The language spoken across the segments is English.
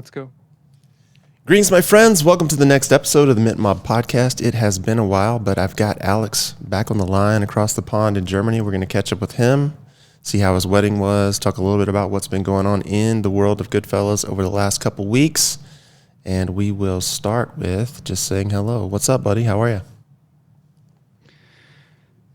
let's go. Greetings, my friends. Welcome to the next episode of the Mint Mob Podcast. It has been a while, but I've got Alex back on the line across the pond in Germany. We're going to catch up with him, see how his wedding was, talk a little bit about what's been going on in the world of GoodFellas over the last couple weeks. And we will start with just saying hello. What's up, buddy? How are you?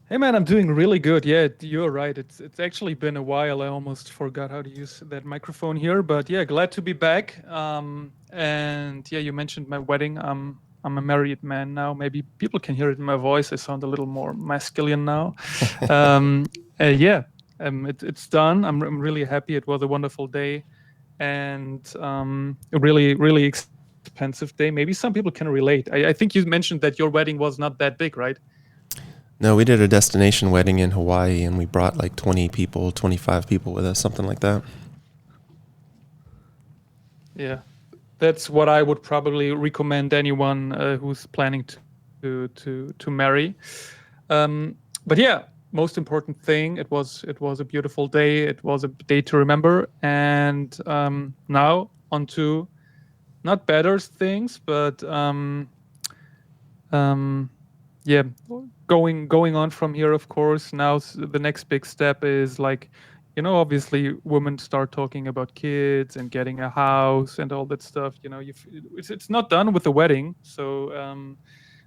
Hey man, I'm doing really good. Yeah, you're right. It's actually been a while. I almost forgot how to use that microphone here, but yeah, glad to be back. And yeah, you mentioned my wedding. I'm a married man now. Maybe people can hear it in my voice. I sound a little more masculine now. It's done. I'm really happy. It was a wonderful day, and a really expensive day. Maybe some people can relate. I think you mentioned that your wedding was not that big, right? No, we did a destination wedding in Hawaii, and we brought like 20 people, 25 people with us, something like that. Yeah, that's what I would probably recommend anyone who's planning to marry. But yeah, most important thing, it was a beautiful day. It was a day to remember. And now on to not better things, but yeah, going on from here, of course. Now the next big step is like, obviously women start talking about kids and getting a house and all that stuff. It's not done with the wedding, so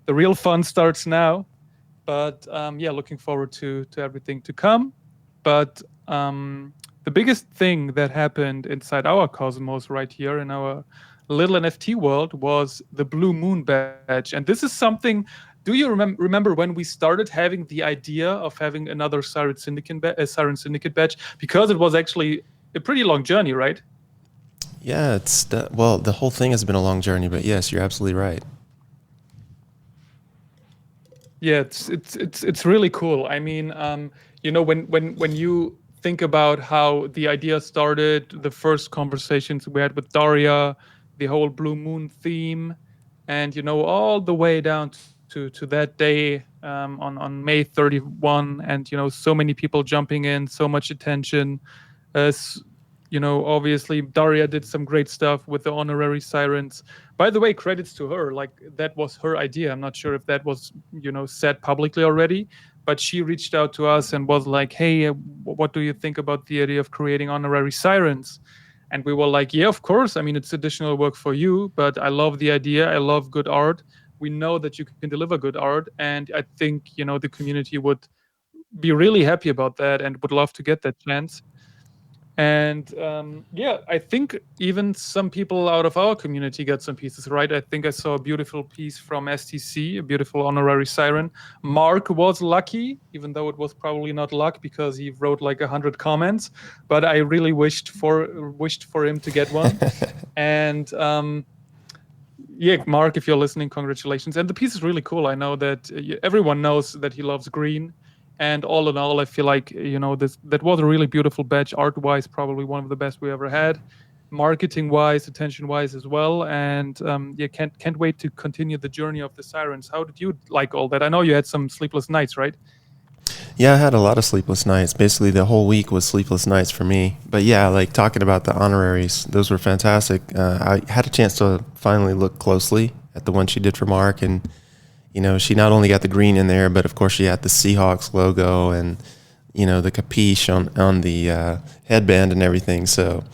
the real fun starts now. But yeah, looking forward to everything to come. But the biggest thing that happened inside our cosmos right here in our little NFT world was the Blue Moon badge, and this is something. Do you remember when we started having the idea of having another Siren Syndicate badge? Because it was actually a pretty long journey, right? Yeah, the whole thing has been a long journey, but yes, you're absolutely right. Yeah, it's really cool. I mean, when you think about how the idea started, the first conversations we had with Daria, the whole Blue Moon theme, and all the way down to that day on May 31, and so many people jumping in, so much attention. Obviously Daria did some great stuff with the honorary Sirens. By the way, credits to her. Like, that was her idea. I'm not sure if that was said publicly already, but she reached out to us and was like, hey, what do you think about the idea of creating honorary Sirens? And we were like, yeah, of course. I mean, it's additional work for you, but I love the idea. I love good art. We know that you can deliver good art, and I think the community would be really happy about that and would love to get that chance. And yeah, I think even some people out of our community got some pieces, right? I think I saw a beautiful piece from STC, a beautiful honorary Siren. Mark was lucky, even though it was probably not luck because he wrote like 100 comments, but I really wished for him to get one. And yeah, Mark, if you're listening, congratulations. And the piece is really cool. I know that everyone knows that he loves green. And all in all, I feel like, that was a really beautiful badge. Art-wise, probably one of the best we ever had. Marketing-wise, attention-wise as well. And yeah, can't wait to continue the journey of the Sirens. How did you like all that? I know you had some sleepless nights, right? Yeah, I had a lot of sleepless nights. Basically, the whole week was sleepless nights for me. But yeah, like talking about the honoraries, those were fantastic. I had a chance to finally look closely at the one she did for Mark. And, she not only got the green in there, but of course she had the Seahawks logo and, the capiche on the headband and everything. So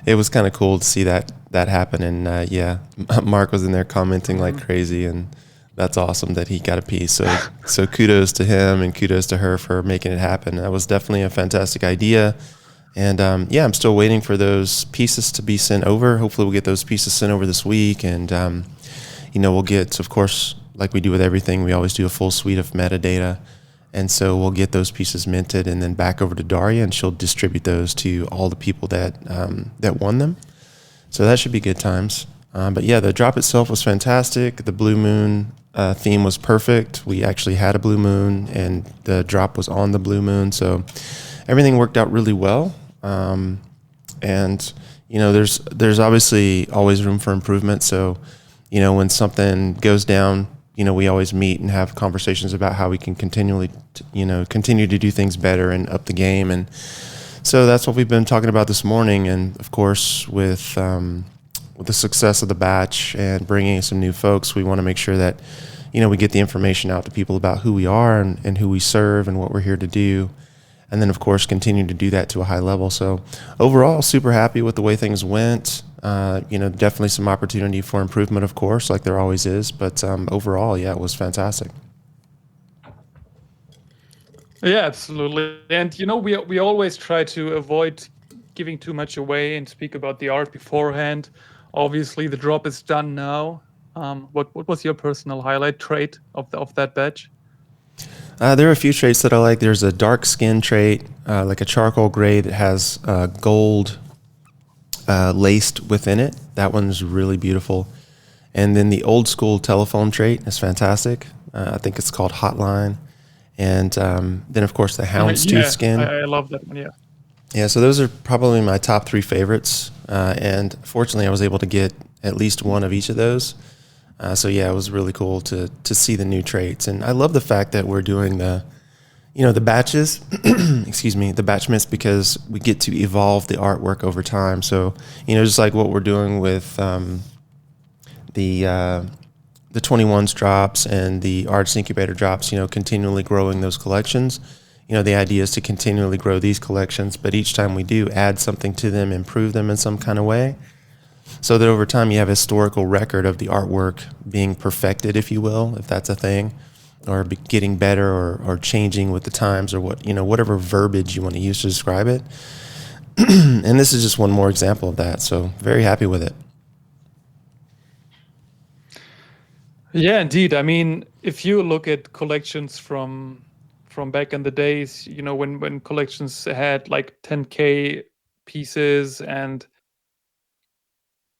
it was kind of cool to see that happen. And yeah, Mark was in there commenting like crazy, and that's awesome that he got a piece. So kudos to him and kudos to her for making it happen. That was definitely a fantastic idea. And yeah, I'm still waiting for those pieces to be sent over. Hopefully we'll get those pieces sent over this week. And, we'll get, of course, like we do with everything, we always do a full suite of metadata. And so we'll get those pieces minted and then back over to Daria, and she'll distribute those to all the people that won them. So that should be good times. But yeah, the drop itself was fantastic. The Blue Moon theme was perfect. We actually had a blue moon, and the drop was on the blue moon. So everything worked out really well. And there's obviously always room for improvement. So when something goes down, we always meet and have conversations about how we can continue to do things better and up the game. And so that's what we've been talking about this morning. And of course, with with the success of the batch and bringing some new folks, we want to make sure that, we get the information out to people about who we are and who we serve and what we're here to do. And then, of course, continue to do that to a high level. So overall, super happy with the way things went. Definitely some opportunity for improvement, of course, like there always is. But overall, yeah, it was fantastic. Yeah, absolutely. And we always try to avoid giving too much away and speak about the art beforehand. Obviously, the drop is done now. What was your personal highlight trait of that batch? There are a few traits that I like. There's a dark skin trait, like a charcoal gray that has gold laced within it. That one's really beautiful. And then the old school telephone trait is fantastic. I think it's called Hotline. And then, of course, the houndstooth skin. I love that one, yeah. Yeah, so those are probably my top 3 favorites. And fortunately, I was able to get at least one of each of those. So yeah, it was really cool to see the new traits. And I love the fact that we're doing the batches, excuse me, the batchments, because we get to evolve the artwork over time. So, just like what we're doing with the 21s drops and the Arts Incubator drops, continually growing those collections. The idea is to continually grow these collections, but each time we do, add something to them, improve them in some kind of way, so that over time you have a historical record of the artwork being perfected, if you will, if that's a thing, or getting better or changing with the times, or whatever verbiage you want to use to describe it. And this is just one more example of that. So very happy with it. Yeah, indeed. I mean, if you look at collections from back in the days, when collections had like 10K pieces, and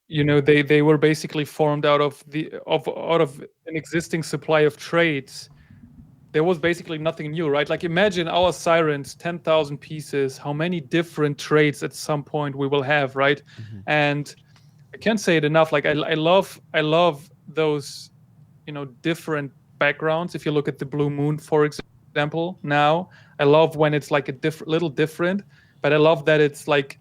they were basically formed out of an existing supply of traits. There was basically nothing new, right? Like, imagine our Sirens, 10,000 pieces, how many different traits at some point we will have, right? Mm-hmm. And I can't say it enough. Like, I love those, different backgrounds. If you look at the Blue Moon, for example, now, I love when it's like a little different, but I love that it's like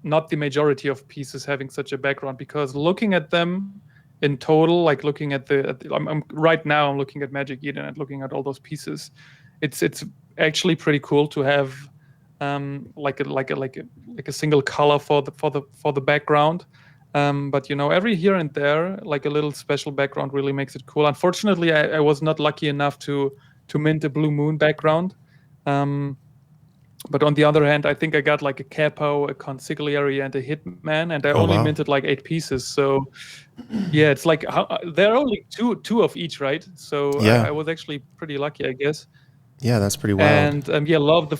not the majority of pieces having such a background, because looking at them in total, like looking at I'm right now, I'm looking at Magic Eden and looking at all those pieces. It's actually pretty cool to have like a single color for the background. But every here and there, like a little special background really makes it cool. Unfortunately, I was not lucky enough to mint a Blue Moon background. But on the other hand, I think I got like a Capo, a Consigliere, and a Hitman, and I only minted like 8 pieces. So yeah, it's like there are only two of each, right? So yeah. I was actually pretty lucky, I guess. Yeah, that's pretty wild. And love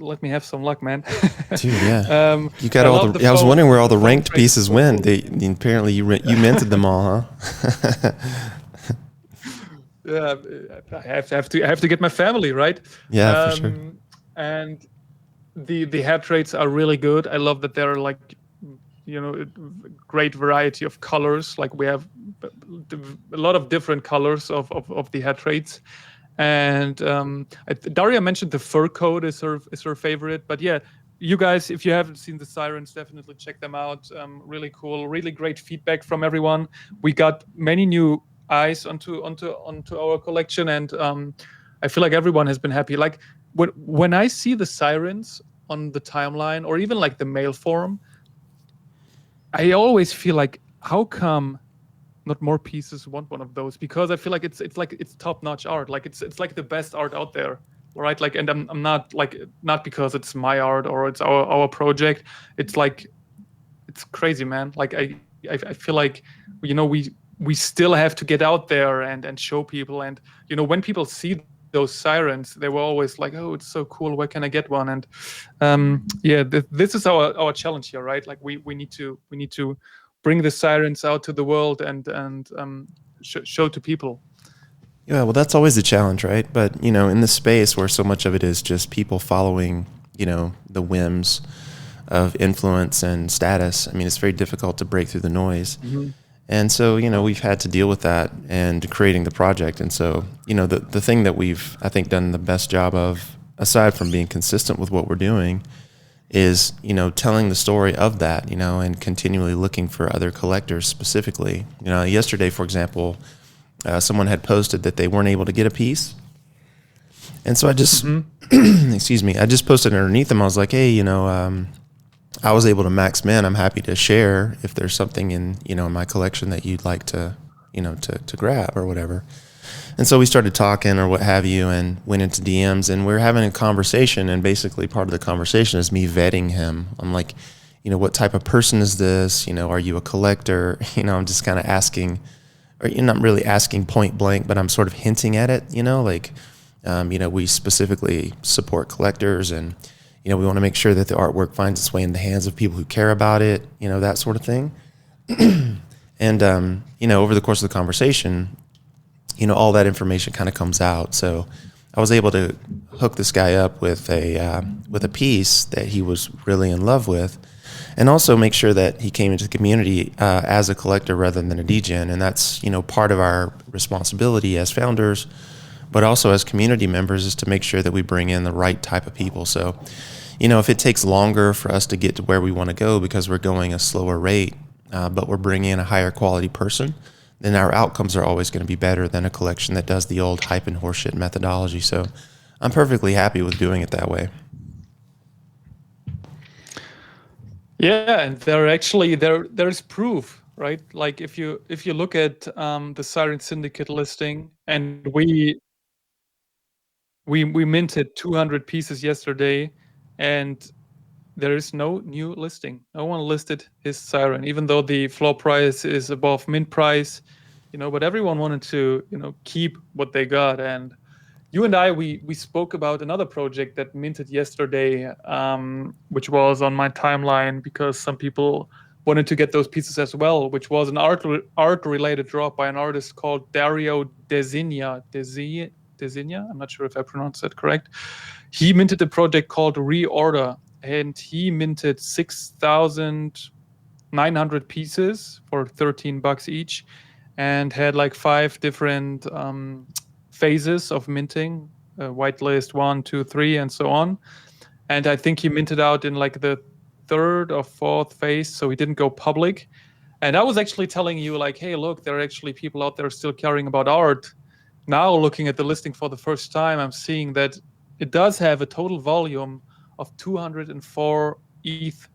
let me have some luck, man. Dude, yeah. You got all the. I was wondering where all the ranked pieces went. Apparently you minted them all, huh? Yeah, I have to get my family right. Yeah, for sure. And the head traits are really good. I love that they're like, a great variety of colors. Like, we have a lot of different colors of the head traits. And Daria mentioned the fur coat is her favorite. But yeah, you guys, if you haven't seen the Sirens, definitely check them out. Really cool, really great feedback from everyone. We got many new eyes onto our collection, and I feel like everyone has been happy. Like, when I see the Sirens on the timeline, or even like the mail forum, I always feel like, how come not more pieces want one of those? Because I feel like it's top-notch art. Like, it's like the best art out there, right? Like, and I'm not because it's my art or it's our project. It's like, it's crazy, man. Like, I feel like we still have to get out there and show people. And when people see those Sirens, they were always like, oh, it's so cool, where can I get one? And this is our challenge here, right? Like, we need to bring the Sirens out to the world and show to people. Yeah, well, that's always the challenge, right? But in this space where so much of it is just people following the whims of influence and status, I mean, it's very difficult to break through the noise. Mm-hmm. And so, we've had to deal with that and creating the project. And so, the thing that we've, I think, done the best job of, aside from being consistent with what we're doing, is, telling the story of that, and continually looking for other collectors specifically. Yesterday, for example, someone had posted that they weren't able to get a piece. And so I just, Hmm. excuse me, I just posted underneath them. I was like, hey, I was able to max min. I'm happy to share if there's something in my collection that you'd like to, to grab or whatever. And so we started talking or what have you and went into DMs and we were having a conversation. And basically part of the conversation is me vetting him. I'm like, what type of person is this? Are you a collector? I'm just kind of asking, or not really asking point blank, but I'm sort of hinting at it, we specifically support collectors and, we want to make sure that the artwork finds its way in the hands of people who care about it, that sort of thing. And, over the course of the conversation, all that information kind of comes out. So I was able to hook this guy up with a piece that he was really in love with, and also make sure that he came into the community as a collector rather than a degen. And that's, part of our responsibility as founders, but also as community members, is to make sure that we bring in the right type of people. So, if it takes longer for us to get to where we want to go because we're going a slower rate, but we're bringing in a higher quality person, then our outcomes are always going to be better than a collection that does the old hype and horseshit methodology. So I'm perfectly happy with doing it that way. Yeah, and there's proof, right? Like if you look at the Siren Syndicate listing, and we minted 200 pieces yesterday, and there is no new listing. No one listed his Siren, even though the floor price is above mint price, but everyone wanted to, keep what they got. And you and I, we spoke about another project that minted yesterday, which was on my timeline because some people wanted to get those pieces as well, which was an art related drop by an artist called Dario Designa. Designa? I'm not sure if I pronounced that correct. He minted a project called Reorder, and he minted 6,900 pieces for $13 each, and had like 5 different phases of minting, whitelist 1, 2, 3, and so on. And I think he minted out in like the 3rd or 4th phase, so he didn't go public. And I was actually telling you, like, hey, look, there are actually people out there still caring about art. Now, looking at the listing for the first time, I'm seeing that it does have a total volume of 204 ETH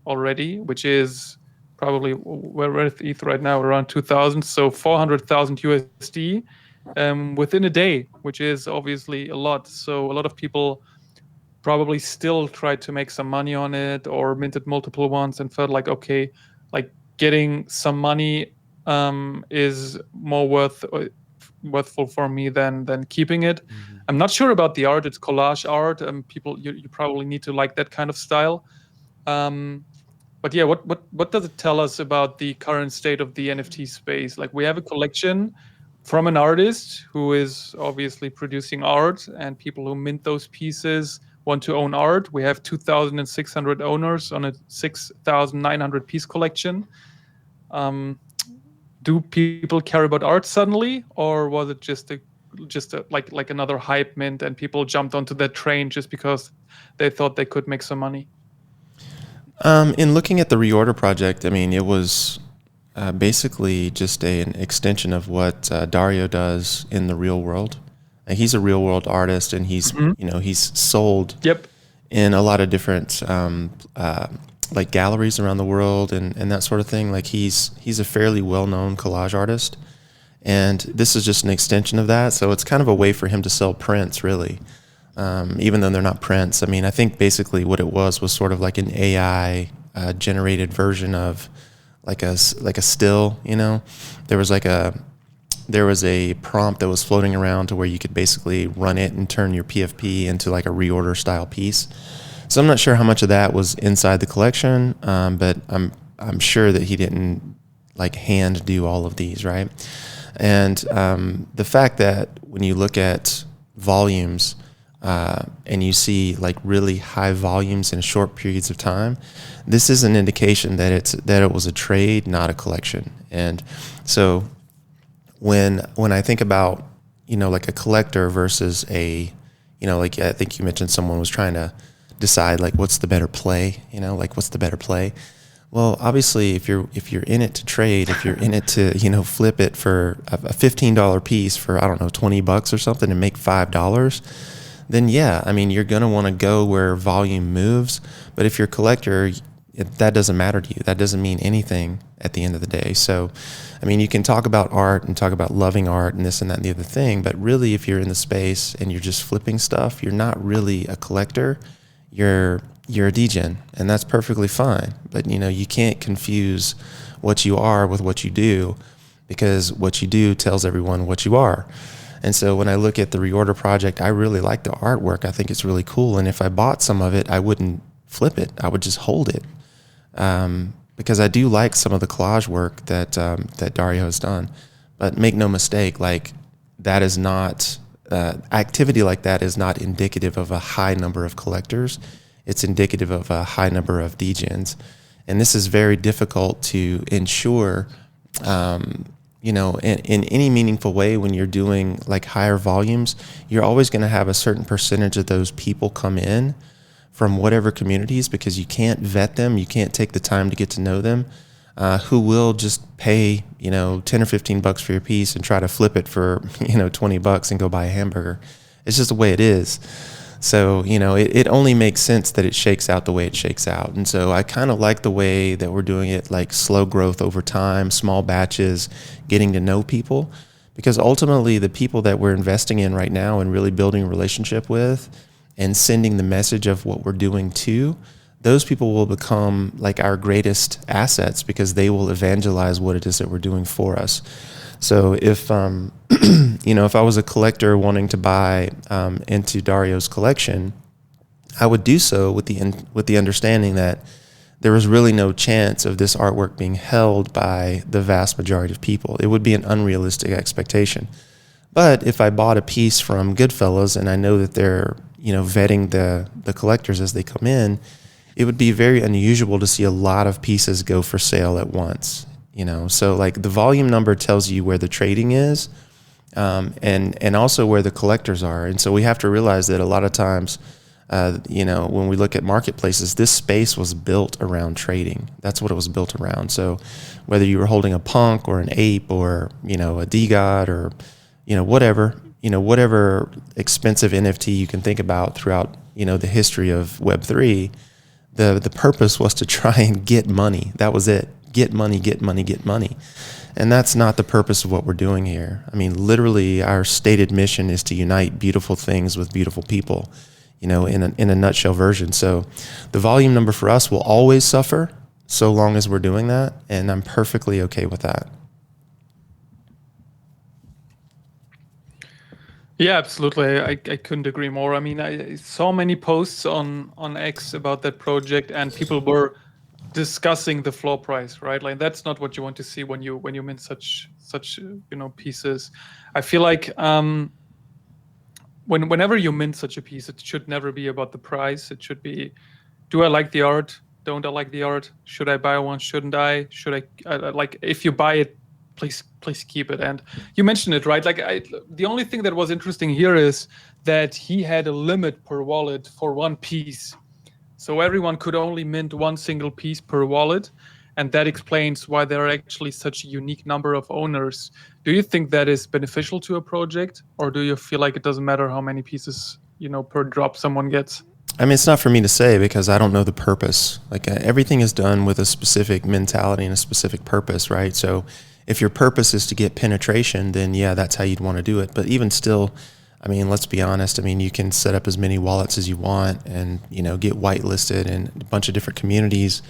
already, which is probably, where is ETH right now, around 2,000, so 400,000 USD within a day, which is obviously a lot. So a lot of people probably still tried to make some money on it or minted multiple ones and felt like, okay, like getting some money is more worthful for me than keeping it. Mm-hmm. I'm not sure about the art. It's collage art. People, you probably need to like that kind of style. But yeah, what does it tell us about the current state of the NFT space? Like, we have a collection from an artist who is obviously producing art, and people who mint those pieces want to own art. We have 2,600 owners on a 6,900 piece collection. Do people care about art suddenly, or was it just a like another hype mint, and people jumped onto that train just because they thought they could make some money? In looking at the Reorder project, I mean, it was basically just an extension of what Dario does in the real world. He's a real world artist, and he's he's sold in a lot of different like galleries around the world and that sort of thing. Like he's a fairly well known collage artist, and this is just an extension of that. So it's kind of a way for him to sell prints, really. Even though they're not prints. I mean, I think basically what it was sort of like an AI generated version of like a still. There was a prompt that was floating around to where you could basically run it and turn your PFP into like a Reorder style piece. So I'm not sure how much of that was inside the collection, but I'm sure that he didn't like hand do all of these, right? And the fact that when you look at volumes, and you see like really high volumes in short periods of time, this is an indication that it was a trade, not a collection. And so when I think about like a collector versus a like I think you mentioned someone was trying to decide like what's the better play, like what's the better play. Well, obviously, if you're in it to trade, if you're in it to flip it for a $15 piece for, I don't know, $20 or something and make $5, then yeah, I mean, you're gonna want to go where volume moves. But if you're a collector, that doesn't matter to you. That doesn't mean anything at the end of the day. So, I mean, you can talk about art and talk about loving art and this and that and the other thing, but really, if you're in the space and you're just flipping stuff, you're not really a collector. You're a degen, and that's perfectly fine. But you can't confuse what you are with what you do, because what you do tells everyone what you are. And so when I look at the reorder project, I really like the artwork. I think it's really cool. And if I bought some of it, I wouldn't flip it. I would just hold it, because I do like some of the collage work that Dario has done. But make no mistake, like that is not activity like that is not indicative of a high number of collectors. It's indicative of a high number of degens. And this is very difficult to ensure, in any meaningful way. When you're doing like higher volumes, you're always going to have a certain percentage of those people come in from whatever communities, because you can't vet them. You can't take the time to get to know them, who will just pay, $10 or $15 for your piece and try to flip it for, $20 and go buy a hamburger. It's just the way it is. So, it only makes sense that it shakes out the way it shakes out. And so I kind of like the way that we're doing it, like slow growth over time, small batches, getting to know people, because ultimately the people that we're investing in right now and really building a relationship with and sending the message of what we're doing to, those people will become like our greatest assets, because they will evangelize what it is that we're doing for us. So if if I was a collector wanting to buy into Dario's collection, I would do so with the understanding that there was really no chance of this artwork being held by the vast majority of people. It would be an unrealistic expectation. But if I bought a piece from GoodFellas and I know that they're vetting the collectors as they come in, it would be very unusual to see a lot of pieces go for sale at once. So like the volume number tells you where the trading is, and also where the collectors are. And so we have to realize that a lot of times, when we look at marketplaces, this space was built around trading. That's what it was built around. So whether you were holding a punk or an ape or, a D-God or, whatever expensive NFT you can think about throughout, the history of Web3, the purpose was to try and get money. That was it. Get money, get money, get money. And that's not the purpose of what we're doing here. I mean, literally, our stated mission is to unite beautiful things with beautiful people, in a nutshell version. So the volume number for us will always suffer so long as we're doing that, and I'm perfectly okay with that. Yeah, absolutely. I couldn't agree more. I mean, I saw many posts on X about that project, and people were discussing the floor price, right? Like that's not what you want to see when you mint such pieces. I feel like whenever you mint such a piece, it should never be about the price. It should be, do I like the art? Don't I like the art? Should I buy one? Shouldn't I? Should I like, if you buy it, please keep it. And you mentioned it, right? Like the only thing that was interesting here is that he had a limit per wallet for one piece. So everyone could only mint one single piece per wallet. And that explains why there are actually such a unique number of owners. Do you think that is beneficial to a project, or do you feel like it doesn't matter how many pieces, per drop someone gets? I mean, it's not for me to say, because I don't know the purpose. Like everything is done with a specific mentality and a specific purpose, right? So if your purpose is to get penetration, then yeah, that's how you'd want to do it. But even still, I mean, let's be honest. I mean, you can set up as many wallets as you want and, get whitelisted in a bunch of different communities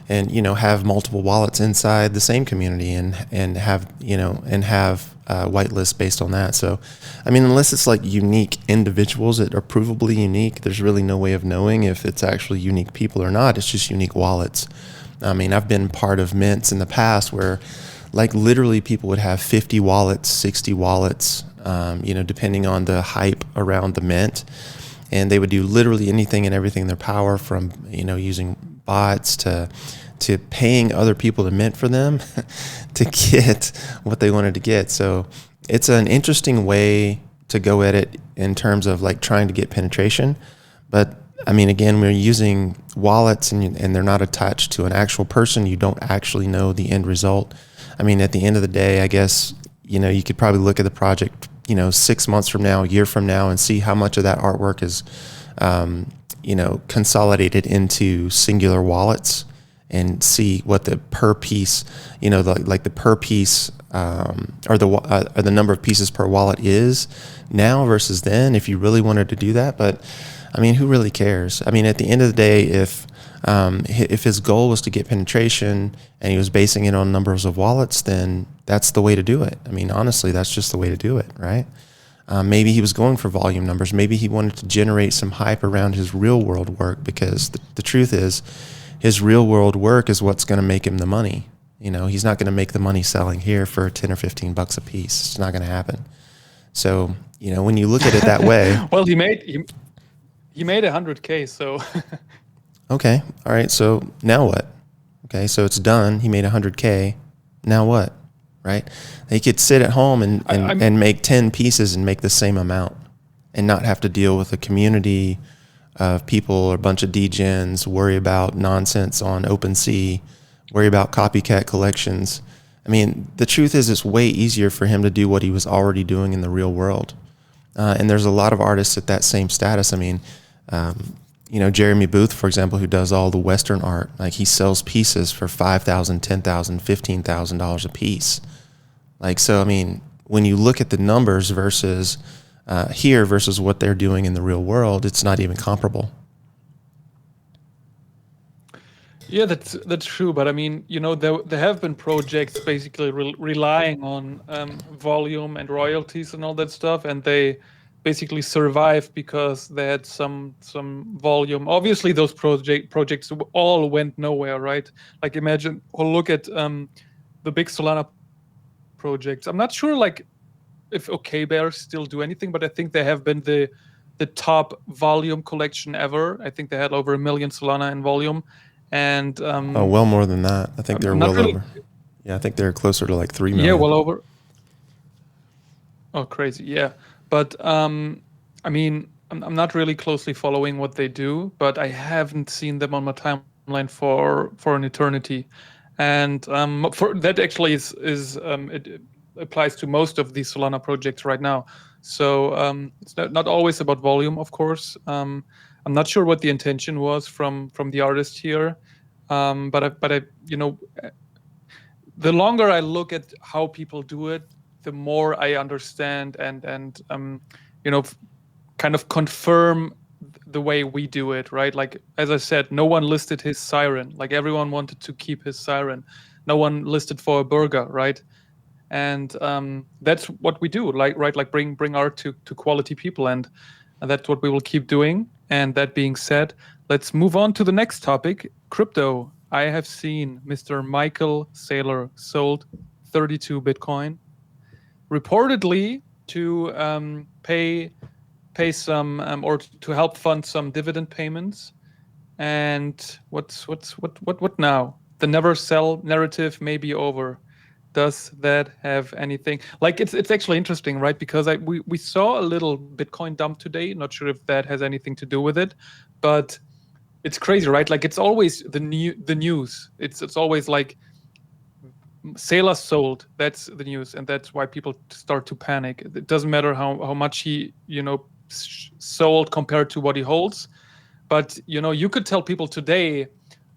and, have multiple wallets inside the same community and have whitelist based on that. So, I mean, unless it's like unique individuals that are provably unique, there's really no way of knowing if it's actually unique people or not. It's just unique wallets. I mean, I've been part of mints in the past where like literally people would have 50 wallets, 60 wallets, depending on the hype around the mint. And they would do literally anything and everything in their power, from, using bots to paying other people to mint for them to get what they wanted to get. So it's an interesting way to go at it in terms of like trying to get penetration. But I mean, again, we're using wallets and they're not attached to an actual person. You don't actually know the end result. I mean, at the end of the day, I guess, you could probably look at the project, 6 months from now, a year from now, and see how much of that artwork is, consolidated into singular wallets, and see what the per piece, like the per piece, or the number of pieces per wallet is now versus then, if you really wanted to do that. But I mean, who really cares? I mean, at the end of the day, if his goal was to get penetration and he was basing it on numbers of wallets, then that's the way to do it. I mean, honestly, that's just the way to do it, right? Maybe he was going for volume numbers. Maybe he wanted to generate some hype around his real world work, because the truth is, his real world work is what's going to make him the money. He's not going to make the money selling here for 10 or 15 bucks a piece. It's not going to happen. So, when you look at it that way. Well, he made 100K, so. Okay. All right. So now what? Okay. So it's done. He made 100K. Now what? Right? He could sit at home and make 10 pieces and make the same amount, and not have to deal with a community of people or a bunch of degens, worry about nonsense on OpenSea, worry about copycat collections. I mean, the truth is, it's way easier for him to do what he was already doing in the real world. And there's a lot of artists at that same status. I mean, Jeremy Booth, for example, who does all the Western art, like, he sells pieces for $5,000, $10,000, $15,000 a piece. Like, so, I mean, when you look at the numbers versus here versus what they're doing in the real world, it's not even comparable. Yeah, that's true. But I mean, there have been projects basically relying on volume and royalties and all that stuff, and they basically survived because they had some volume. Obviously, those projects all went nowhere, right? Like, imagine or look at the big Solana projects. I'm not sure, like, if OK Bears still do anything, but I think they have been the top volume collection ever. I think they had over 1 million Solana in volume. And well more than that. I think they're well over. Yeah, I think they're closer to like 3 million. Yeah, well over. Oh, crazy. Yeah. But I mean, I'm not really closely following what they do, but I haven't seen them on my timeline for an eternity. And for that actually is it applies to most of these Solana projects right now. So it's not always about volume, of course. I'm not sure what the intention was from the artist here, but I the longer I look at how people do it, the more I understand and kind of confirm the way we do it, right? Like, as I said, no one listed his siren. Like, everyone wanted to keep his siren. No one listed for a burger, right? And that's what we do, like, right? Like, bring art to quality people, and that's what we will keep doing. And that being said, let's move on to the next topic, crypto. I have seen Mr. Michael Saylor sold 32 Bitcoin, reportedly to pay some or to help fund some dividend payments. And what now? The never sell narrative may be over. Does that have anything? Like, it's actually interesting, right? Because we saw a little Bitcoin dump today. Not sure if that has anything to do with it, but it's crazy, right? Like, it's always the news. It's always like Saylor sold. That's the news, and that's why people start to panic. It doesn't matter how much he sold compared to what he holds, but you could tell people today,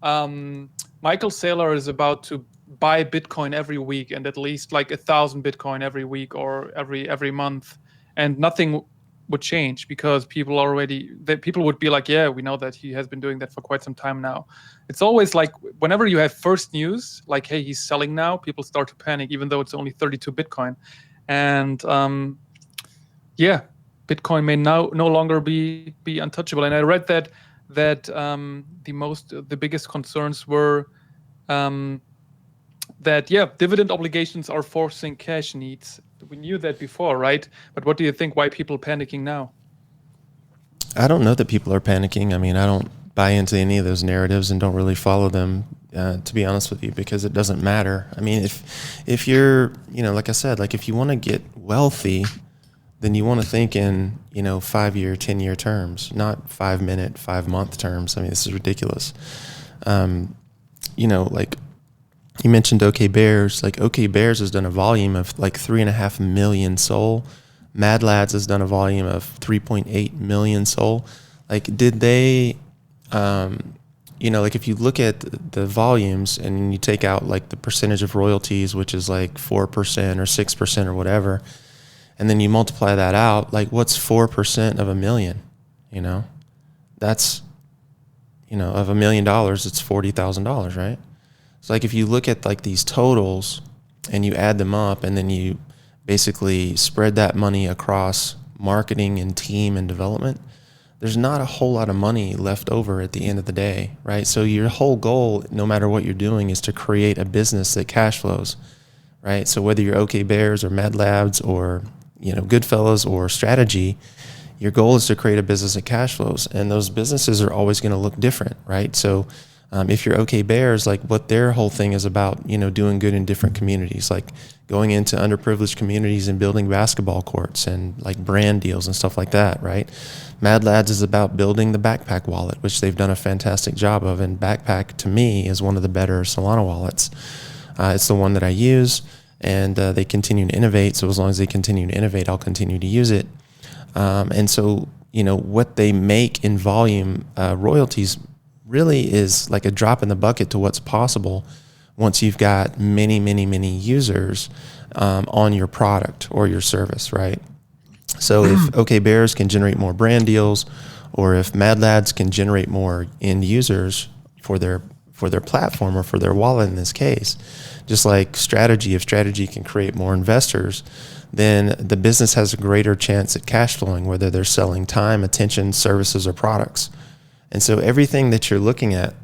Michael Saylor is about to buy Bitcoin every week, and at least like 1,000 Bitcoin every week or every month, and nothing would change, because people would be like, yeah, we know that he has been doing that for quite some time now. It's always like, whenever you have first news, like, hey, he's selling now, people start to panic, even though it's only 32 Bitcoin. And yeah, Bitcoin may now no longer be untouchable. And I read that the biggest concerns were that, yeah, dividend obligations are forcing cash needs. We knew that before, right? But what do you think? Why people panicking now? I don't know that people are panicking. I mean, I don't buy into any of those narratives and don't really follow them, to be honest with you, because it doesn't matter. I mean, if you're, like I said, like, if you want to get wealthy, then you want to think in, 5-year, 10-year terms, not 5-minute, 5-month terms. I mean, this is ridiculous. Like you mentioned OK Bears, like OK Bears has done a volume of like 3.5 million sold. Mad Lads has done a volume of 3.8 million sold. Like, did they, like if you look at the volumes and you take out like the percentage of royalties, which is like 4% or 6% or whatever, and then you multiply that out, like what's 4% of a million? That's, of $1 million, it's $40,000, right? So like if you look at like these totals and you add them up and then you basically spread that money across marketing and team and development, there's not a whole lot of money left over at the end of the day, right? So your whole goal, no matter what you're doing, is to create a business that cash flows, right? So whether you're OK Bears or Mad Labs or, GoodFellas or Strategy, your goal is to create a business that cash flows, and those businesses are always going to look different, right? So if you're OK Bears, like what their whole thing is about, doing good in different communities, like going into underprivileged communities and building basketball courts and like brand deals and stuff like that, right? Mad Lads is about building the backpack wallet, which they've done a fantastic job of. And backpack to me is one of the better Solana wallets. It's the one that I use, and they continue to innovate. So as long as they continue to innovate, I'll continue to use it. And so, what they make in volume royalties really is like a drop in the bucket to what's possible once you've got many, many, many users on your product or your service, right? So if OK Bears can generate more brand deals, or if Mad Lads can generate more end users for their platform or for their wallet in this case, just like Strategy, if Strategy can create more investors, then the business has a greater chance at cash flowing, whether they're selling time, attention, services, or products. And so everything that you're looking at,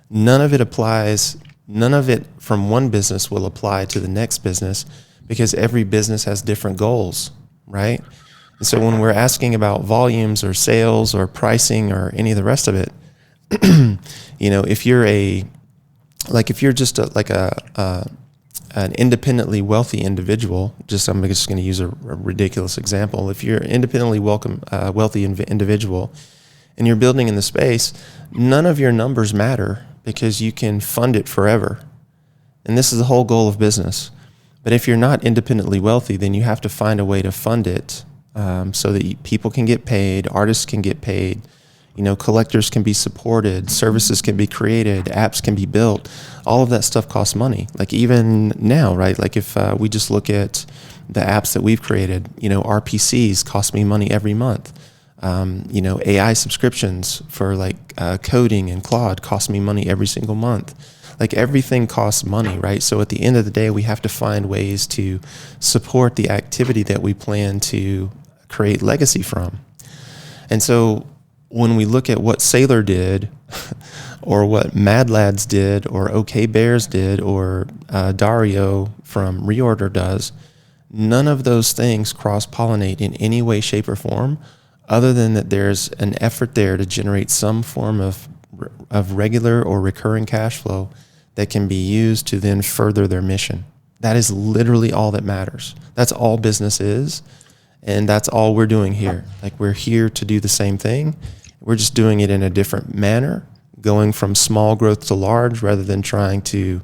none of it from one business will apply to the next business, because every business has different goals, right? And so when we're asking about volumes or sales or pricing or any of the rest of it, if you're just an independently wealthy individual, I'm just going to use a ridiculous example. If you're an independently wealthy individual and you're building in the space, none of your numbers matter because you can fund it forever. And this is the whole goal of business. But if you're not independently wealthy, then you have to find a way to fund it so that people can get paid, artists can get paid, collectors can be supported, services can be created, apps can be built. All of that stuff costs money. Like even now, right? Like if we just look at the apps that we've created, RPCs cost me money every month. AI subscriptions for like coding and Claude cost me money every single month. Like everything costs money, right? So at the end of the day, we have to find ways to support the activity that we plan to create legacy from. And so when we look at what Sailor did, or what Mad Lads did, or OK Bears did, or Dario from Reorder does, none of those things cross-pollinate in any way, shape, or form, other than that there's an effort there to generate some form of regular or recurring cash flow that can be used to then further their mission. That is literally all that matters. That's all business is, and that's all we're doing here. Like we're here to do the same thing. We're just doing it in a different manner, going from small growth to large rather than trying to,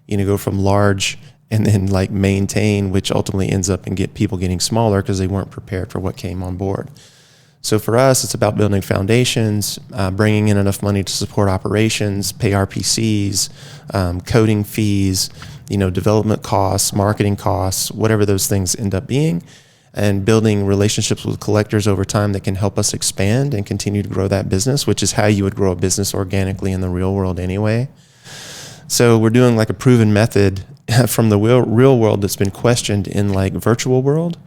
go from large and then like maintain, which ultimately ends up in people getting smaller because they weren't prepared for what came on board. So for us, it's about building foundations, bringing in enough money to support operations, pay RPCs, coding fees, development costs, marketing costs, whatever those things end up being, and building relationships with collectors over time that can help us expand and continue to grow that business, which is how you would grow a business organically in the real world anyway. So we're doing like a proven method from the real world that's been questioned in like virtual world.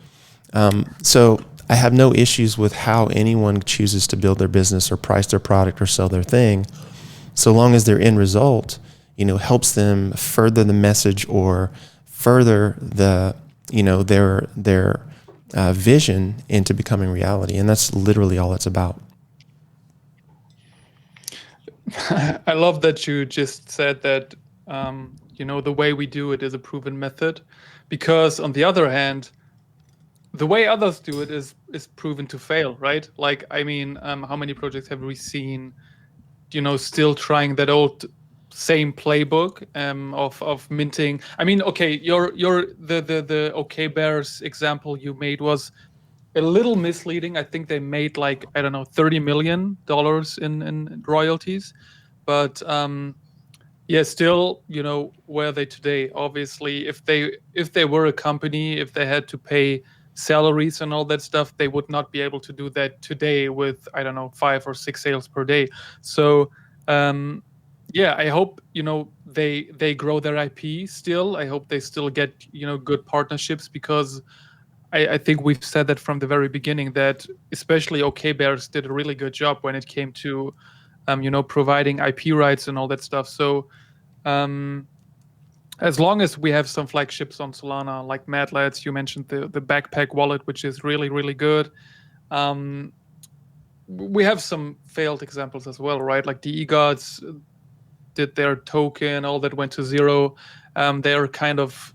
So I have no issues with how anyone chooses to build their business or price their product or sell their thing, so long as their end result, helps them further the message or further the, their vision into becoming reality. And that's literally all it's about. I love that you just said that, the way we do it is a proven method, because on the other hand, the way others do it is proven to fail, right? Like, I mean, how many projects have we seen, still trying that old same playbook of minting? I mean, okay, your the OK Bears example you made was a little misleading. I think they made like, I don't know, $30 million in royalties, but yeah, still, where are they today? Obviously, if they were a company, if they had to pay salaries and all that stuff, they would not be able to do that today with, I don't know, 5 or 6 sales per day. So um yeah, I hope, they grow their IP still. I hope they still get, good partnerships, because I think we've said that from the very beginning, that especially OK Bears did a really good job when it came to providing IP rights and all that stuff. So um, as long as we have some flagships on Solana, like Mad Lads, you mentioned the backpack wallet, which is really, really good. Um, we have some failed examples as well, right? Like the eGods did their token, all that went to zero. They're kind of,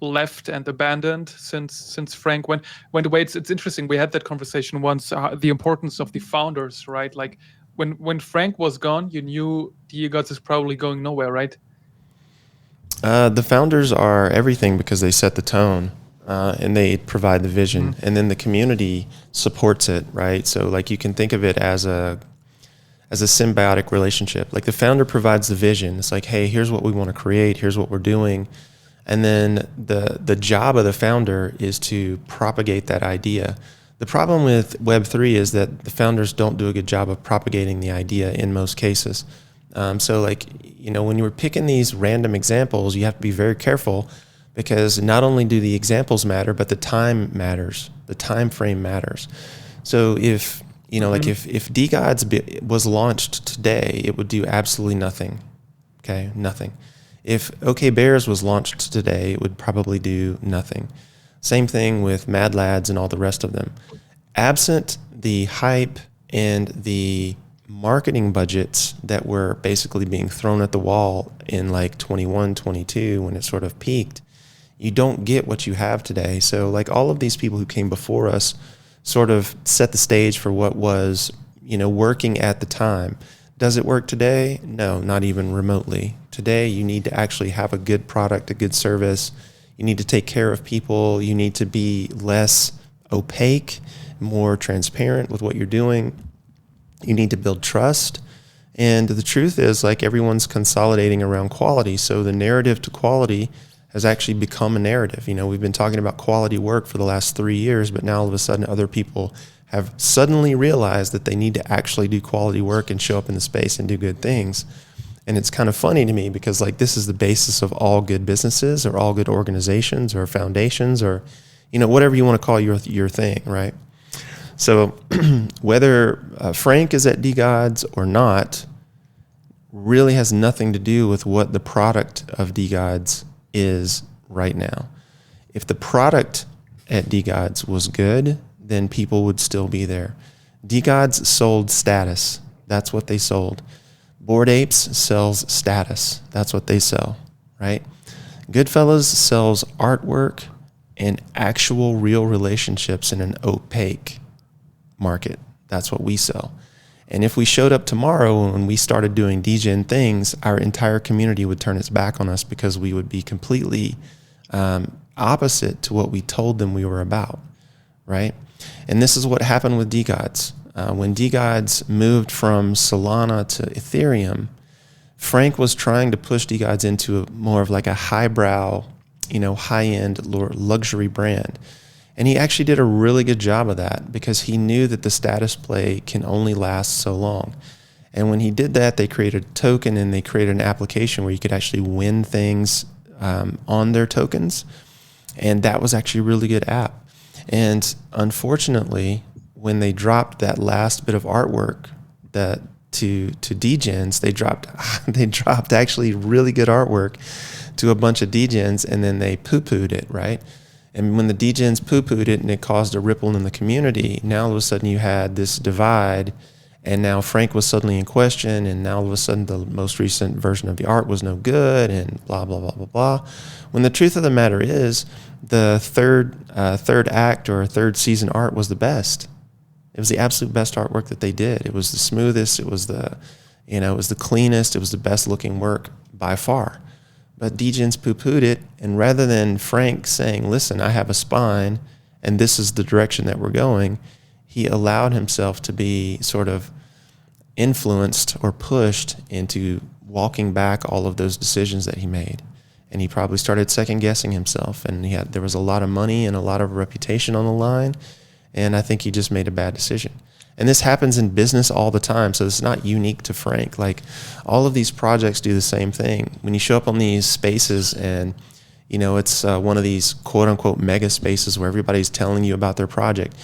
left and abandoned since Frank went away. It's interesting. We had that conversation once. The importance of the founders, right? Like when Frank was gone, you knew the eGods is probably going nowhere, right? The founders are everything because they set the tone and they provide the vision, and then the community supports it, right? So like you can think of it as a symbiotic relationship. Like the founder provides the vision. It's like, hey, here's what we want to create. Here's what we're doing. And then the job of the founder is to propagate that idea. The problem with Web3 is that the founders don't do a good job of propagating the idea in most cases. So like, when you were picking these random examples, you have to be very careful, because not only do the examples matter, but the time matters. The time frame matters. So if, like if DGods was launched today, it would do absolutely nothing. Okay, nothing. If OK Bears was launched today, it would probably do nothing. Same thing with Mad Lads and all the rest of them. Absent the hype and the marketing budgets that were basically being thrown at the wall in like 21, 22, when it sort of peaked, you don't get what you have today. So like all of these people who came before us sort of set the stage for what was, working at the time. Does it work today? No, not even remotely. Today, you need to actually have a good product, a good service. You need to take care of people. You need to be less opaque, more transparent with what you're doing. You need to build trust. And the truth is, like, everyone's consolidating around quality. So the narrative to quality has actually become a narrative. We've been talking about quality work for the last 3 years, but now all of a sudden other people have suddenly realized that they need to actually do quality work and show up in the space and do good things. And it's kind of funny to me because like this is the basis of all good businesses or all good organizations or foundations or, whatever you want to call your thing, right? So whether Frank is at DGods or not really has nothing to do with what the product of DGods is right now. If the product at DGods was good, then people would still be there. DGods sold status. That's what they sold. Bored Apes sells status. That's what they sell, right? GoodFellas sells artwork and actual real relationships in an opaque market. That's what we sell. And if we showed up tomorrow and we started doing degen things, our entire community would turn its back on us because we would be completely opposite to what we told them we were about, right? And this is what happened with DGods. When DGods moved from Solana to Ethereum, Frank was trying to push DGods into more of like a highbrow, high-end luxury brand. And he actually did a really good job of that because he knew that the status play can only last so long. And when he did that, they created a token and they created an application where you could actually win things on their tokens. And that was actually a really good app. And unfortunately, when they dropped that last bit of artwork that to degens, they dropped actually really good artwork to a bunch of degens, and then they poo-pooed it, right? And when the degens poo-pooed it and it caused a ripple in the community, now all of a sudden you had this divide, And now Frank was suddenly in question, and now all of a sudden the most recent version of the art was no good, and blah blah blah blah blah. When the truth of the matter is, the third act or third season art was the best. It was the absolute best artwork that they did. It was the smoothest. It was it was the cleanest. It was the best looking work by far. But Degens poo-pooed it, and rather than Frank saying, "Listen, I have a spine, and this is the direction that we're going," he allowed himself to be sort of influenced or pushed into walking back all of those decisions that he made. And he probably started second guessing himself, and there was a lot of money and a lot of reputation on the line, and I think he just made a bad decision. And this happens in business all the time, so it's not unique to Frank. Like, all of these projects do the same thing. When you show up on these spaces and it's one of these quote unquote mega spaces where everybody's telling you about their project,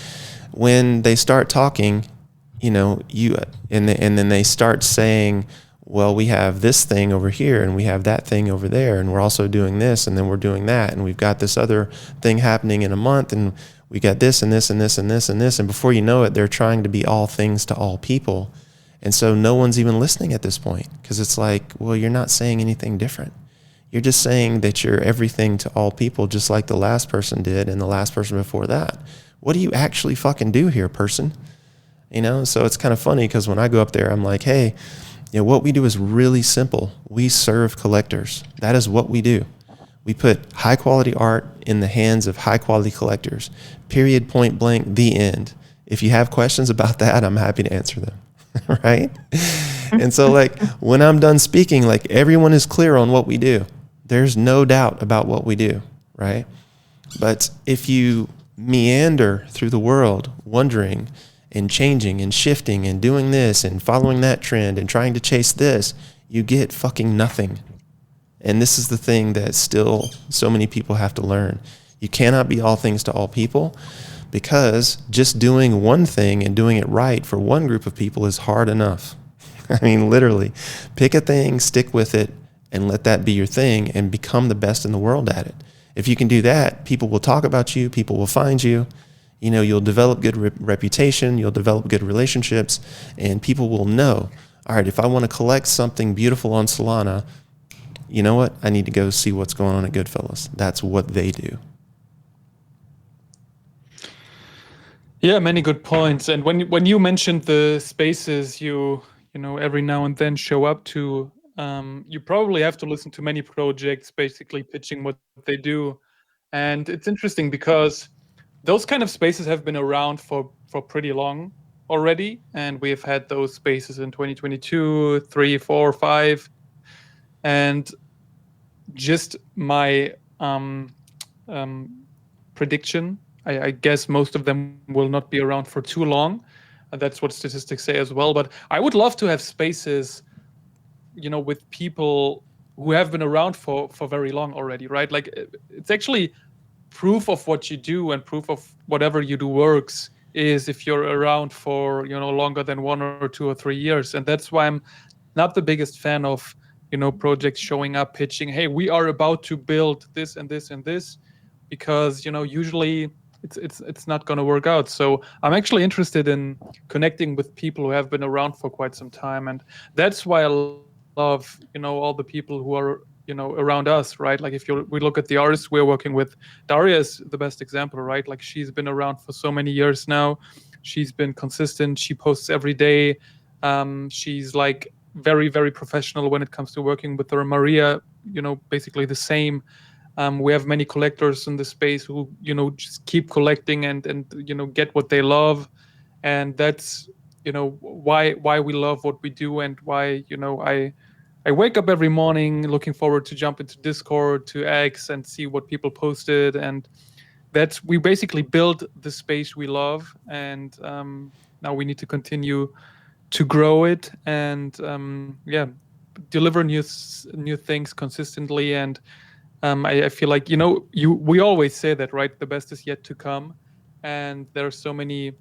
when they start talking, and then they start saying, well, we have this thing over here, and we have that thing over there, and we're also doing this, and then we're doing that, and we've got this other thing happening in a month, and we got this and this and this and this and this, and before you know it, they're trying to be all things to all people. And so no one's even listening at this point, because it's like, well, you're not saying anything different. You're just saying that you're everything to all people, just like the last person did and the last person before that. What do you actually fucking do here, person? So it's kind of funny, because when I go up there, I'm like, hey, what we do is really simple. We serve collectors. That is what we do. We put high quality art in the hands of high quality collectors. Period, point blank, the end. If you have questions about that, I'm happy to answer them. Right? And so, like, when I'm done speaking, like, everyone is clear on what we do. There's no doubt about what we do, right? But if you meander through the world wondering and changing and shifting and doing this and following that trend and trying to chase this, you get fucking nothing. And this is the thing that still so many people have to learn. You cannot be all things to all people, because just doing one thing and doing it right for one group of people is hard enough. I mean, literally, pick a thing, stick with it, and let that be your thing, and become the best in the world at it. If you can do that, people will talk about you, people will find you, you'll develop good reputation, you'll develop good relationships, and people will know, all right, if I want to collect something beautiful on Solana, you know what? I need to go see what's going on at GoodFellas. That's what they do. Yeah, many good points. And when you mentioned the spaces every now and then show up to, you probably have to listen to many projects basically pitching what they do. And it's interesting because those kind of spaces have been around for pretty long already, and we have had those spaces in 2022, 3, 4, 5, and just my prediction, I guess most of them will not be around for too long. That's what statistics say as well. But I would love to have spaces, with people who have been around for very long already, right? Like, it's actually proof of what you do, and proof of whatever you do works is if you're around for longer than 1 or 2 or 3 years. And that's why I'm not the biggest fan of projects showing up pitching, hey, we are about to build this and this and this, because usually it's not going to work out. So I'm actually interested in connecting with people who have been around for quite some time, and that's why I love all the people who are around us, right? Like, if we look at the artists we're working with, Daria is the best example, right? Like, she's been around for so many years now. She's been consistent. She posts every day. She's like very, very professional when it comes to working with her. Maria, basically the same. We have many collectors in the space who just keep collecting and get what they love, and that's why we love what we do, and why I wake up every morning looking forward to jump into Discord, to X, and see what people posted. And we basically build the space we love, and now we need to continue to grow it, and deliver new things consistently. And I feel like we always say that, right? The best is yet to come, and there are so many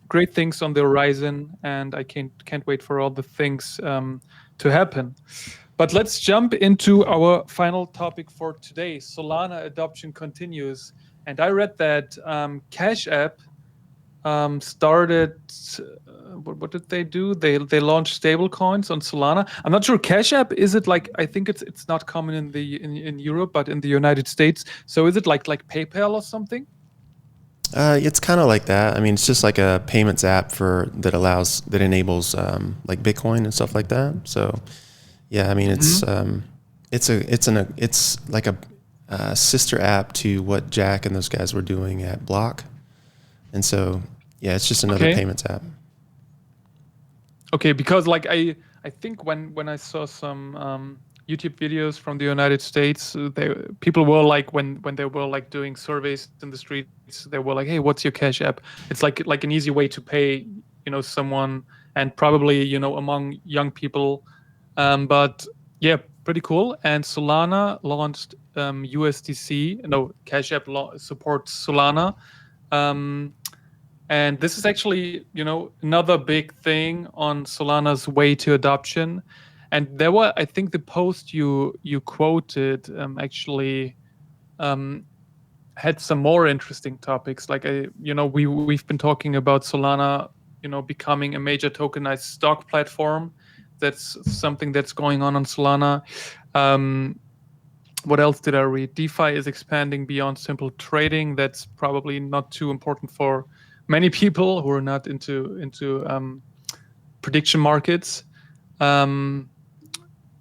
great things on the horizon, and I can't wait for all the things to happen. But let's jump into our final topic for today. Solana adoption continues, and I read that Cash App started. What did they do? They launched stable coins on Solana. I'm not sure. Cash App, is it like, I think it's not common in Europe, but in the United States. So is it like PayPal or something? It's kind of like that. I mean, it's just like a payments app that enables like Bitcoin and stuff like that. So, yeah, I mean, Hmm. it's like a sister app to what Jack and those guys were doing at Block, and so yeah, it's just another Okay. payments app. Okay, because like I think when I saw some YouTube videos from the United States, they people were like when they were like doing surveys in the streets, they were like, "Hey, what's your Cash App?" It's like an easy way to pay, someone, and probably among young people. But yeah, pretty cool. And Solana launched USDC. No, Cash App supports Solana. Um, and this is actually, another big thing on Solana's way to adoption. And there were, I think, the post you quoted actually um, had some more interesting topics. Like, we've been talking about Solana, becoming a major tokenized stock platform. That's something that's going on Solana. Um, what else did I read? DeFi is expanding beyond simple trading. That's probably not too important for many people who are not into prediction markets. Um,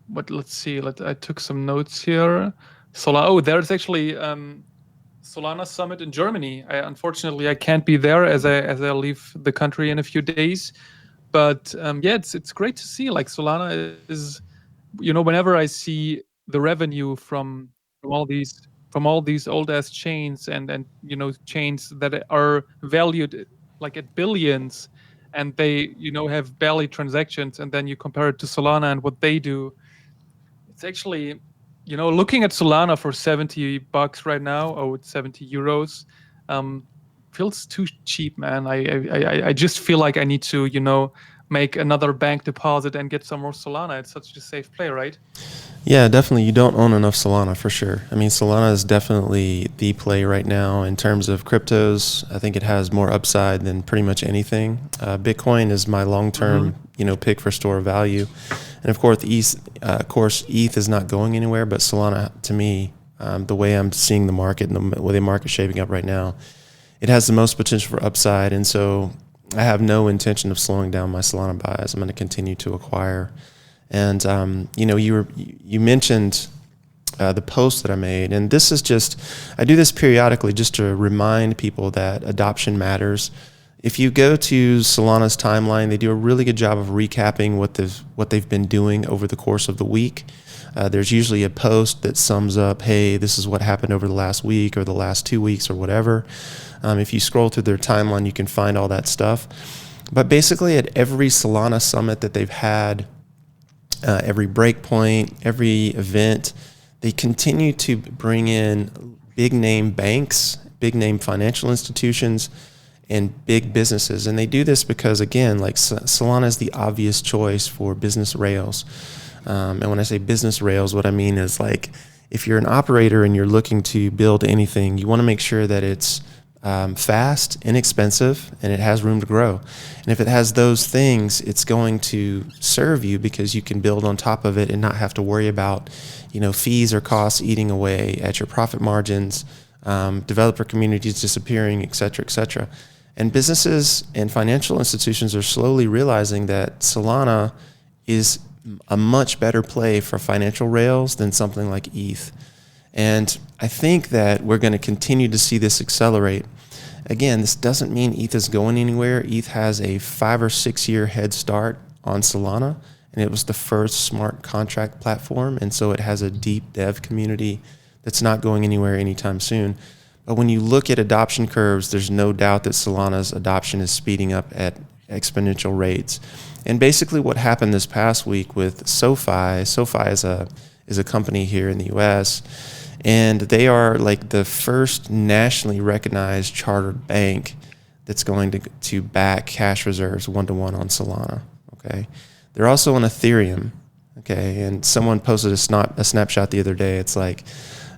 but let's see. I took some notes here. Oh, there's actually Solana Summit in Germany. Unfortunately, I can't be there as I leave the country in a few days. But yeah, it's great to see. Like Solana is, whenever I see the revenue from all these old ass chains and chains that are valued like at billions, and they have barely transactions, and then you compare it to Solana and what they do, it's actually, looking at Solana for $70 right now, or it's 70 euros, um, feels too cheap, man. I just feel like I need to, make another bank deposit and get some more Solana. It's such a safe play, right? Yeah, definitely. You don't own enough Solana for sure. I mean, Solana is definitely the play right now in terms of cryptos. I think it has more upside than pretty much anything. Bitcoin is my long-term, Hmm. pick for store of value, and of course, ETH is not going anywhere. But Solana, to me, the way I'm seeing the market and the way the market's shaping up right now, it has the most potential for upside, and so I have no intention of slowing down my Solana buys. I'm going to continue to acquire. And you mentioned the post that I made, and this is just, I do this periodically just to remind people that adoption matters. If you go to Solana's timeline, they do a really good job of recapping what they've been doing over the course of the week. There's usually a post that sums up, hey, this is what happened over the last week or the last 2 weeks or whatever. If you scroll through their timeline, you can find all that stuff. But basically, at every Solana summit that they've had, every breakpoint, every event, they continue to bring in big name banks, big name financial institutions, and big businesses. And they do this because, again, like Solana is the obvious choice for business rails. And when I say business rails, what I mean is, like, if you're an operator and you're looking to build anything, you want to make sure that it's fast, inexpensive, and it has room to grow. And if it has those things, it's going to serve you because you can build on top of it and not have to worry about, fees or costs eating away at your profit margins, developer communities disappearing, et cetera, et cetera. And businesses and financial institutions are slowly realizing that Solana is a much better play for financial rails than something like ETH. And I think that we're going to continue to see this accelerate. Again, this doesn't mean ETH is going anywhere. ETH has a 5 or 6 year head start on Solana, and it was the first smart contract platform. And so it has a deep dev community that's not going anywhere anytime soon. But when you look at adoption curves, there's no doubt that Solana's adoption is speeding up at exponential rates. And basically what happened this past week with SoFi is a company here in the US, and they are like the first nationally recognized chartered bank that's going to back cash reserves 1-to-1 on Solana. Okay. They're also on Ethereum. Okay. And someone posted a snapshot the other day. It's like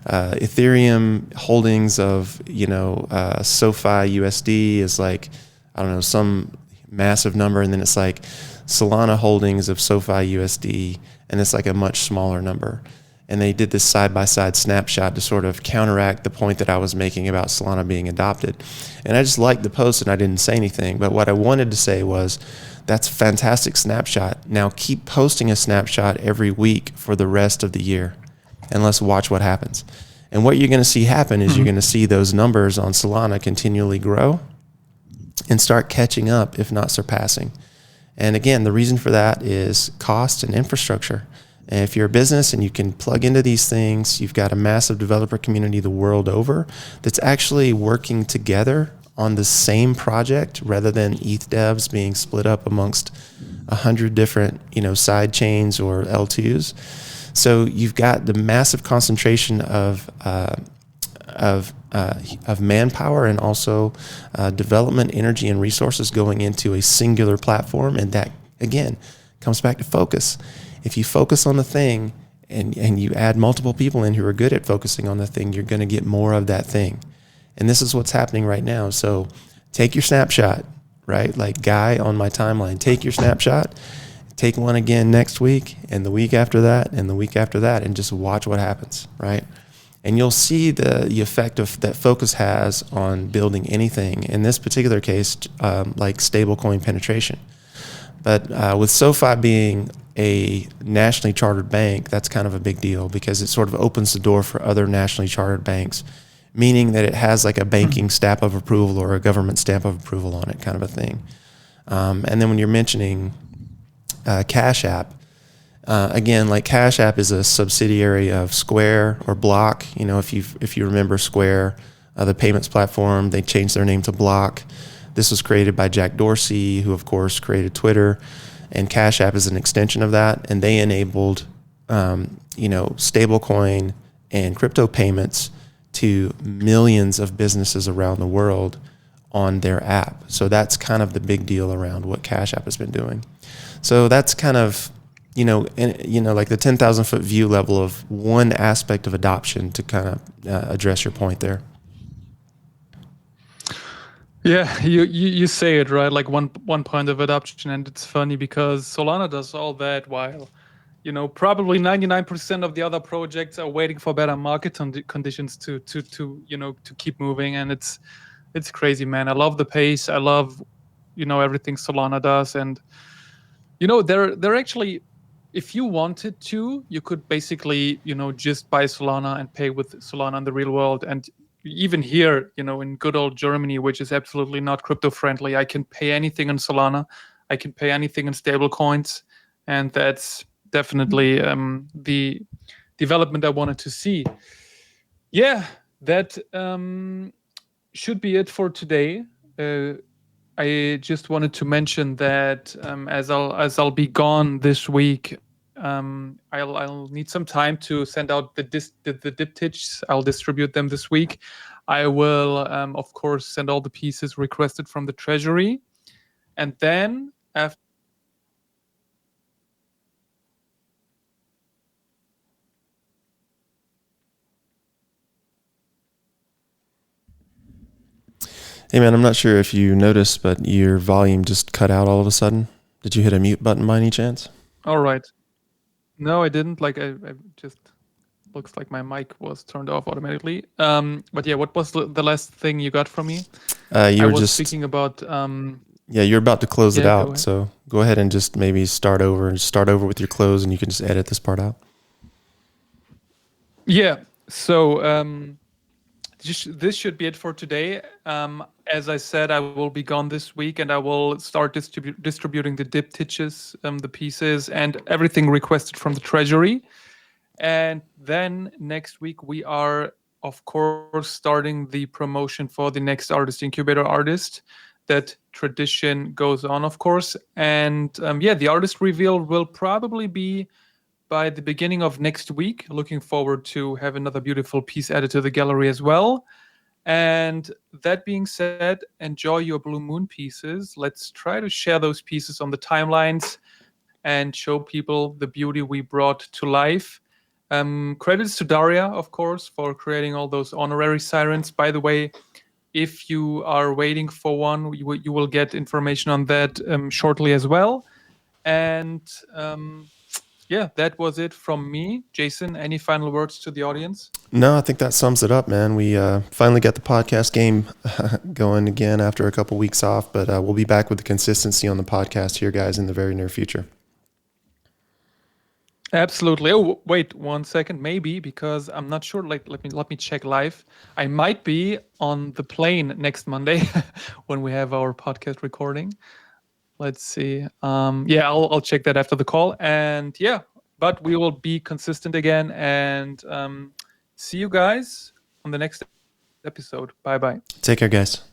Ethereum holdings of, SoFi USD is like I don't know, some massive number, and then it's like Solana holdings of SoFi USD, and it's like a much smaller number. And they did this side by side snapshot to sort of counteract the point that I was making about Solana being adopted. And I just liked the post and I didn't say anything. But what I wanted to say was, that's a fantastic snapshot. Now keep posting a snapshot every week for the rest of the year, and let's watch what happens. And what you're going to see happen is you're going to see those numbers on Solana continually grow and start catching up, if not surpassing. And again, the reason for that is cost and infrastructure. And if you're a business and you can plug into these things, you've got a massive developer community the world over that's actually working together on the same project rather than ETH devs being split up amongst 100 different, side chains or L2s. So you've got the massive concentration of manpower and also development energy and resources going into a singular platform, and that again comes back to focus. If you focus on the thing and you add multiple people in who are good at focusing on the thing, you're going to get more of that thing. And this is what's happening right now. So take your snapshot, right? Like Guy on my timeline, take your snapshot, take one again next week and the week after that and the week after that, and just watch what happens, right? And you'll see the effect of that focus has on building anything. In this particular case, like stablecoin penetration. But with SoFi being a nationally chartered bank, that's kind of a big deal because it sort of opens the door for other nationally chartered banks, meaning that it has like a banking stamp of approval or a government stamp of approval on it, kind of a thing. And then when you're mentioning Cash App, again, like Cash App is a subsidiary of Square or Block. If you remember Square, the payments platform, they changed their name to Block. This was created by Jack Dorsey, who of course created Twitter, and Cash App is an extension of that. And they enabled, stablecoin and crypto payments to millions of businesses around the world on their app. So that's kind of the big deal around what Cash App has been doing. So that's kind of, like the 10,000 foot view level of one aspect of adoption to kind of address your point there. Yeah, you say it right, like one point of adoption, and it's funny because Solana does all that while, probably 99% of the other projects are waiting for better market conditions to keep moving, and it's crazy, man. I love the pace. I love, everything Solana does, and they're actually, if you wanted to, you could basically, just buy Solana and pay with Solana in the real world. And even here, in good old Germany, which is absolutely not crypto friendly, I can pay anything in Solana. I can pay anything in stable coins. And that's definitely the development I wanted to see. Yeah, that should be it for today. I just wanted to mention that as I'll be gone this week, I'll need some time to send out the diptychs. I'll distribute them this week. I will, of course, send all the pieces requested from the treasury, and then after. Hey man, I'm not sure if you noticed, but your volume just cut out all of a sudden. Did you hit a mute button by any chance? All right. No, I didn't. Like I just looks like my mic was turned off automatically. But yeah, what was the last thing you got from me? You I were was just speaking about. Yeah, you're about to close it Yeah, go out, ahead. so go ahead and just maybe start over with your close, and you can just edit this part out. Yeah. So this should be it for today. As I said, I will be gone this week, and I will start distributing the diptychs, the pieces, and everything requested from the treasury. And then next week we are, of course, starting the promotion for the next artist incubator artist. That tradition goes on, of course. And yeah, the artist reveal will probably be by the beginning of next week. Looking forward to have another beautiful piece added to the gallery as well. And that being said, enjoy your Blue Moon pieces. Let's try to share those pieces on the timelines and show people the beauty we brought to life. Credits to Daria, of course, for creating all those honorary sirens. By the way, If you are waiting for one, you will get information on that shortly as well. And yeah, that was it from me. Jason, any final words to the audience? No, I think that sums it up, man. We finally got the podcast game going again after a couple weeks off, but we'll be back with the consistency on the podcast here, guys, in the very near future. Absolutely. Oh, wait 1 second, maybe, because I'm not sure. Like, let me check live. I might be on the plane next Monday when we have our podcast recording. Let's see. Yeah, I'll check that after the call. And yeah, but we will be consistent again. And see you guys on the next episode. Bye bye. Take care, guys.